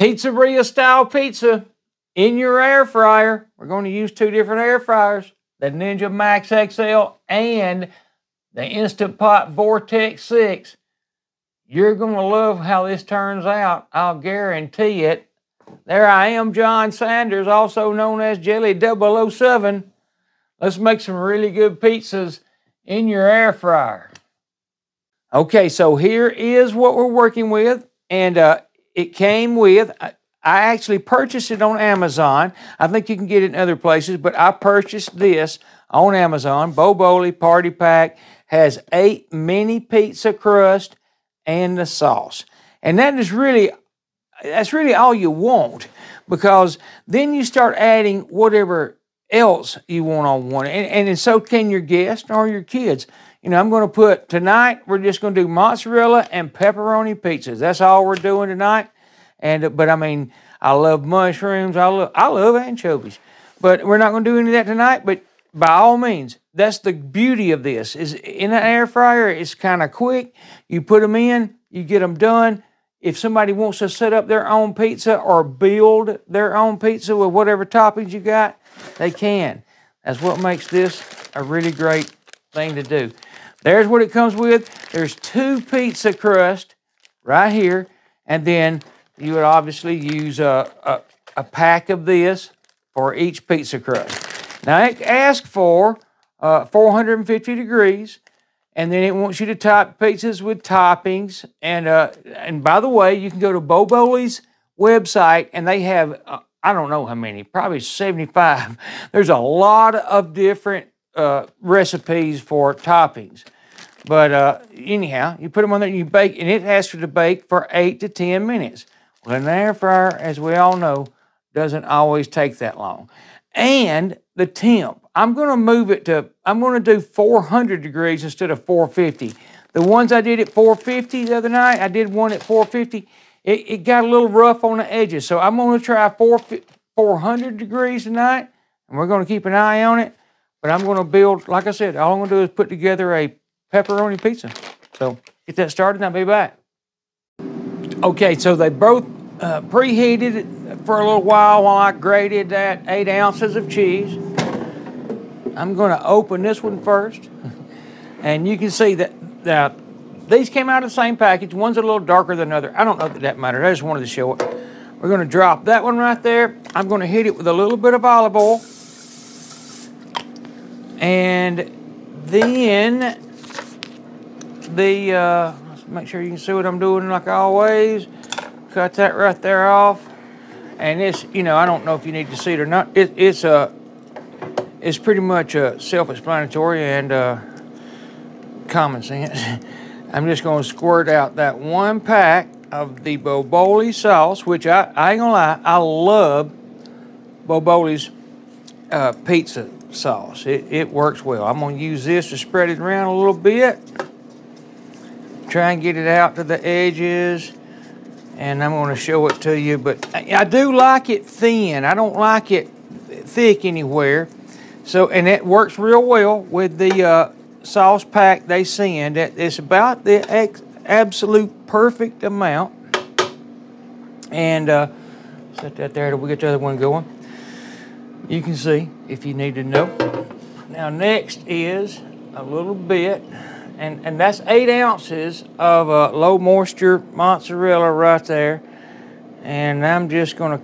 Pizzeria style pizza in your air fryer. We're going to use 2 different air fryers, the Ninja Max XL and the Instant Pot VORTEX 6. You're going to love how this turns out. I'll guarantee it. There I am, John Sanders, also known as Jelly 007. Let's make some really good pizzas in your air fryer. Okay, so here is what we're working with. And it came with, I actually purchased it on Amazon. I think you can get it in other places, but I purchased this on Amazon. Boboli Party Pack has 8 mini pizza crust and the sauce. And that's really all you want, because then you start adding whatever else you want on one. And so can your guests or your kids. You know, I'm going to put, tonight, we're just going to do mozzarella and pepperoni pizzas. That's all we're doing tonight. But I mean, I love mushrooms. I love anchovies. But we're not going to do any of that tonight. But by all means, that's the beauty of this. Is in an air fryer, it's kind of quick. You put them in, you get them done. If somebody wants to set up their own pizza or build their own pizza with whatever toppings you got, they can. That's what makes this a really great thing to do. There's what it comes with. There's 2 pizza crust right here, and then you would obviously use a pack of this for each pizza crust. Now it asks for 450 degrees, and then it wants you to top pizzas with toppings. And by the way, you can go to Boboli's website, and they have I don't know how many, probably 75. There's a lot of different recipes for toppings. But anyhow, you put them on there and you bake, and it asks you to bake for 8 to 10 minutes. Well, an air fryer, as we all know, doesn't always take that long. And the temp, I'm going to move it to, I'm going to do 400 degrees instead of 450. The ones I did at 450 the other night, I did one at 450. It got a little rough on the edges. So I'm going to try 400 degrees tonight, and we're going to keep an eye on it. But I'm going to build, like I said, all I'm going to do is put together a pepperoni pizza. So get that started and I'll be back. Okay, so they both preheated for a little while I grated that 8 ounces of cheese. I'm going to open this one first. And you can see that these came out of the same package. One's a little darker than the other. I don't know that matters. I just wanted to show it. We're going to drop that one right there. I'm going to hit it with a little bit of olive oil. And then let's make sure you can see what I'm doing like always. Cut that right there off. And it's, you know, I don't know if you need to see it or not. It's pretty much self-explanatory and common sense. I'm just going to squirt out that 1 pack of the Boboli sauce, which I ain't gonna lie, I love Boboli's pizza sauce. It works well. I'm going to use this to spread it around a little bit. Try and get it out to the edges. And I'm going to show it to you. But I do like it thin. I don't like it thick anywhere. So, and it works real well with the sauce pack they send. It's about the absolute perfect amount. And set that there till we get the other one going. You can see if you need to know. Now next is a little bit, and that's 8 ounces of low moisture mozzarella right there. And I'm just going to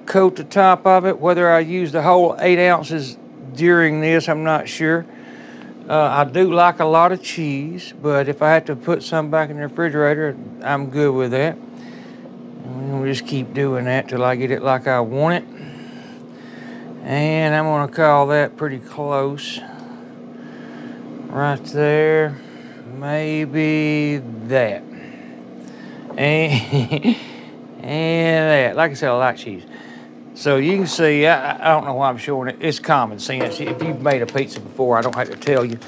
coat the top of it. Whether I use the whole 8 ounces during this, I'm not sure. I do like a lot of cheese, but if I have to put some back in the refrigerator, I'm good with that. And we'll just keep doing that till I get it like I want it. And I'm going to call that pretty close. Right there. Maybe that. And that. Like I said, I like cheese. So you can see, I don't know why I'm showing it. It's common sense. If you've made a pizza before, I don't have to tell you.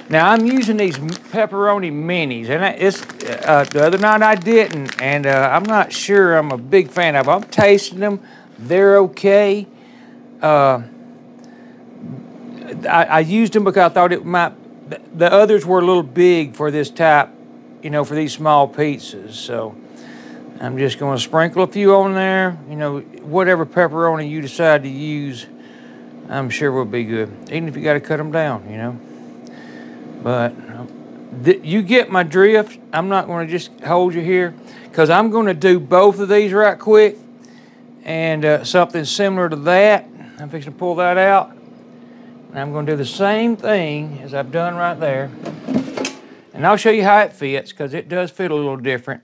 Now, I'm using these pepperoni minis. And it's the other night I didn't. And I'm not sure I'm a big fan of them. I'm tasting them. They're okay. I used them because I thought it might, the others were a little big for this type, you know, for these small pizzas. So I'm just going to sprinkle a few on there. You know, whatever pepperoni you decide to use, I'm sure will be good. Even if you got to cut them down, you know. But you get my drift. I'm not going to just hold you here because I'm going to do both of these right quick. And something similar to that. I'm fixing to pull that out. And I'm going to do the same thing as I've done right there. And I'll show you how it fits because it does fit a little different.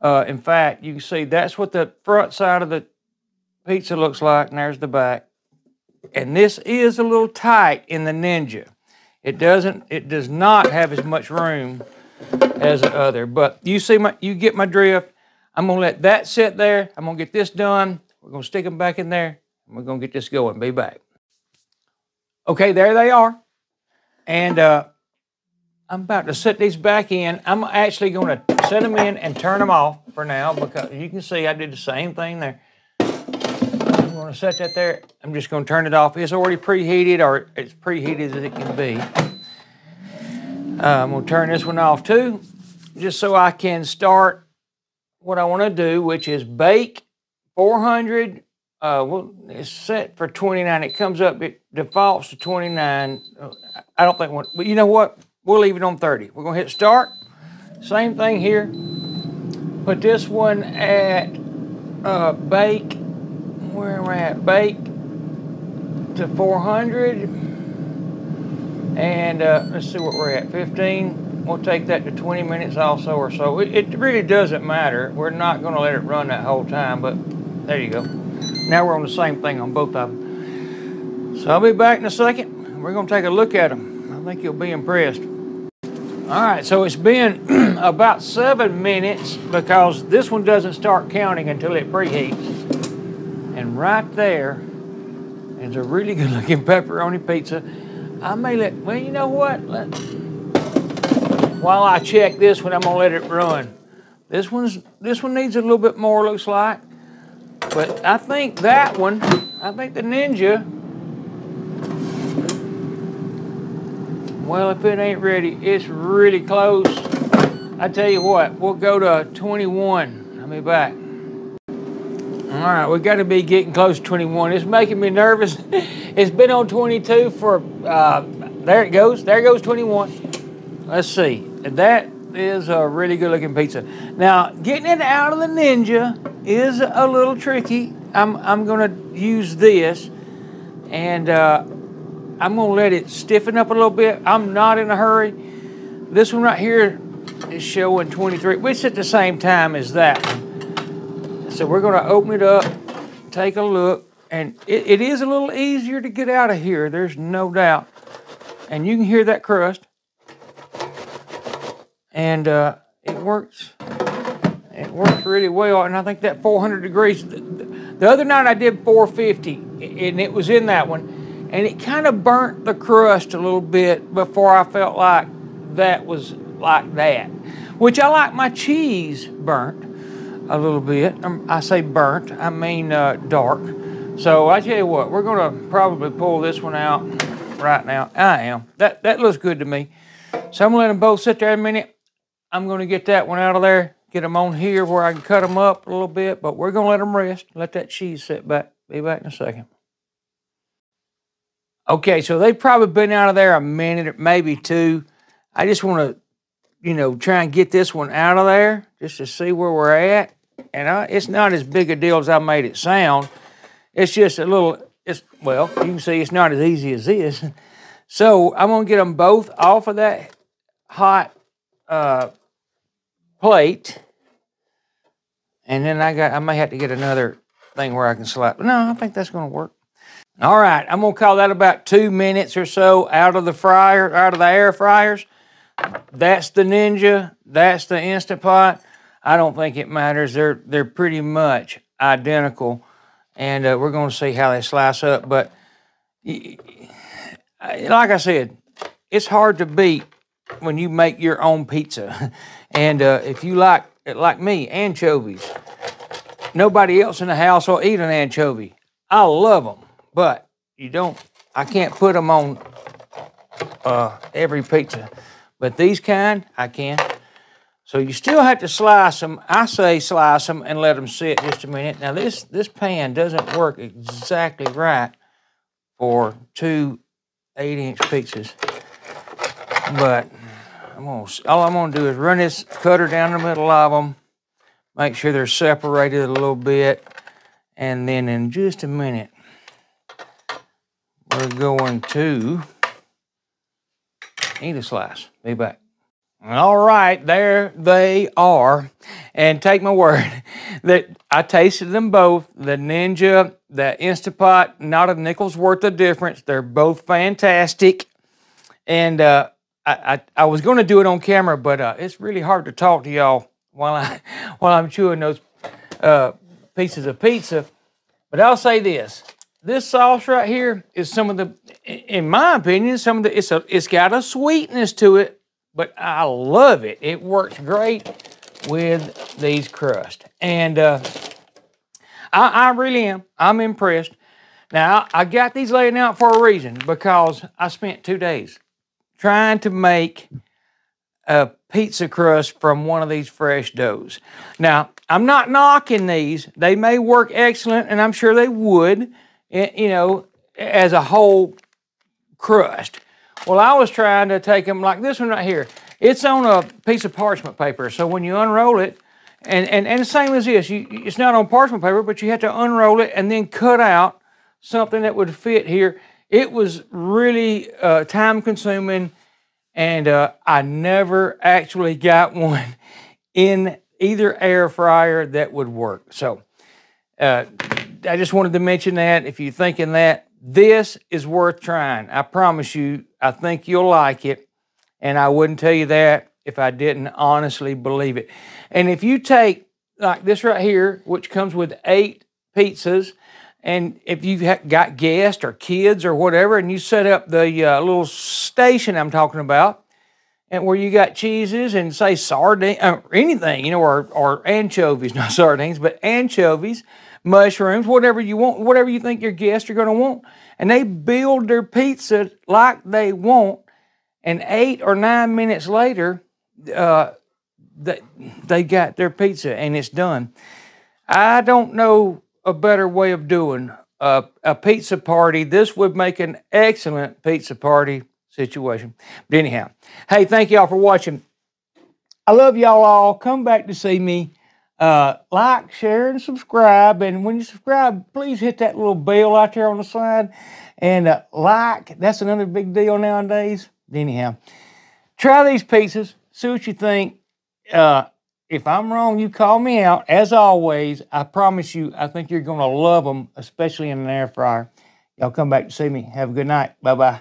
In fact, you can see that's what the front side of the pizza looks like, and there's the back. And this is a little tight in the Ninja. It does not have as much room as the other. But you get my drift. I'm gonna let that sit there. I'm gonna get this done. We're gonna stick them back in there, and we're gonna get this going. Be back. Okay, there they are. And I'm about to set these back in. I'm actually gonna set them in and turn them off for now because you can see I did the same thing there. I'm gonna set that there. I'm just gonna turn it off. It's already preheated, or it's preheated as it can be. I'm gonna turn this one off too, just so I can start what I wanna do, which is bake 400. Well, it's set for 29. It comes up, it defaults to 29. I don't think, but you know what? We'll leave it on 30. We're gonna hit start. Same thing here. Put this one at bake. Where we're at, bake to 400. And let's see what we're at, 15. We'll take that to 20 minutes also or so. It really doesn't matter. We're not gonna let it run that whole time, but there you go. Now we're on the same thing on both of them. So I'll be back in a second. We're gonna take a look at them. I think you'll be impressed. All right, so it's been about 7 minutes because this one doesn't start counting until it preheats. And right there is a really good looking pepperoni pizza. I may well, you know what? While I check this one, I'm gonna let it run. This one needs a little bit more, looks like. But I think that one, I think the Ninja, well, if it ain't ready, it's really close. I tell you what, we'll go to 21. I'll be back. All right, we got to be getting close to 21. It's making me nervous. It's been on 22 for, there it goes. There goes 21. Let's see. That is a really good looking pizza. Now, getting it out of the Ninja is a little tricky. I'm gonna use this, and I'm gonna let it stiffen up a little bit. I'm not in a hurry. This one right here is showing 23, which is at the same time as that one. So we're gonna open it up, take a look, and it is a little easier to get out of here, there's no doubt. And you can hear that crust. And it works really well. And I think that 400 degrees, the other night I did 450, and it was in that one. And it kind of burnt the crust a little bit before I felt like that was like that. Which I like my cheese burnt a little bit. I say burnt, I mean dark. So I tell you what, we're gonna probably pull this one out right now. I am. That looks good to me. So I'm gonna let them both sit there a minute. I'm gonna get that one out of there, get them on here where I can cut them up a little bit, but we're gonna let them rest, let that cheese sit back. Be back in a second. Okay, so they've probably been out of there a minute, maybe two. I just wanna, you know, try and get this one out of there just to see where we're at. And it's not as big a deal as I made it sound. It's just a little, well, you can see it's not as easy as this. So I'm gonna get them both off of that hot plate, and then I may have to get another thing where I can slap. No, I think that's going to work. All right, I'm going to call that about 2 minutes or so out of the fryer, out of the air fryers. That's the Ninja. That's the Instant Pot. I don't think it matters. They're pretty much identical, and we're going to see how they slice up. But like I said, it's hard to beat when you make your own pizza. And if you like me, anchovies, nobody else in the house will eat an anchovy. I love them, but I can't put them on every pizza. But these kind, I can. So you still have to slice them. I say slice them and let them sit just a minute. Now this pan doesn't work exactly right for 2 8-inch pizzas. But all I'm gonna do is run this cutter down the middle of them, make sure they're separated a little bit, and then in just a minute, we're going to eat a slice. Be back. All right, there they are. And take my word that I tasted them both. The Ninja, the Instant Pot, not a nickel's worth of difference. They're both fantastic. And I was going to do it on camera, but it's really hard to talk to y'all while I'm chewing those pieces of pizza. But I'll say this. This sauce right here is some of the, in my opinion, it's got a sweetness to it, but I love it. It works great with these crusts. And I really am. I'm impressed. Now, I got these laying out for a reason, because I spent 2 days trying to make a pizza crust from one of these fresh doughs. Now, I'm not knocking these. They may work excellent, and I'm sure they would, you know, as a whole crust. Well, I was trying to take them like this one right here. It's on a piece of parchment paper, so when you unroll it, and the same as this, it's not on parchment paper, but you have to unroll it and then cut out something that would fit here. It was really time-consuming, and I never actually got one in either air fryer that would work. So I just wanted to mention that. If you're thinking that, this is worth trying. I promise you, I think you'll like it, and I wouldn't tell you that if I didn't honestly believe it. And if you take like this right here, which comes with 8 pizzas, and if you've got guests or kids or whatever, and you set up the little station I'm talking about, and where you got cheeses and say sardine or anything, you know, or anchovies, not sardines, but anchovies, mushrooms, whatever you want, whatever you think your guests are going to want, and they build their pizza like they want, and 8 or 9 minutes later, they got their pizza and it's done. I don't know a better way of doing a pizza party. This would make an excellent pizza party situation. But anyhow, hey, thank y'all for watching. I love y'all all. Come back to see me. Like, share, and subscribe. And when you subscribe, please hit that little bell out there on the side. And like, that's another big deal nowadays. Anyhow, try these pizzas. See what you think. If I'm wrong, you call me out. As always, I promise you, I think you're going to love them, especially in an air fryer. Y'all come back to see me. Have a good night. Bye-bye.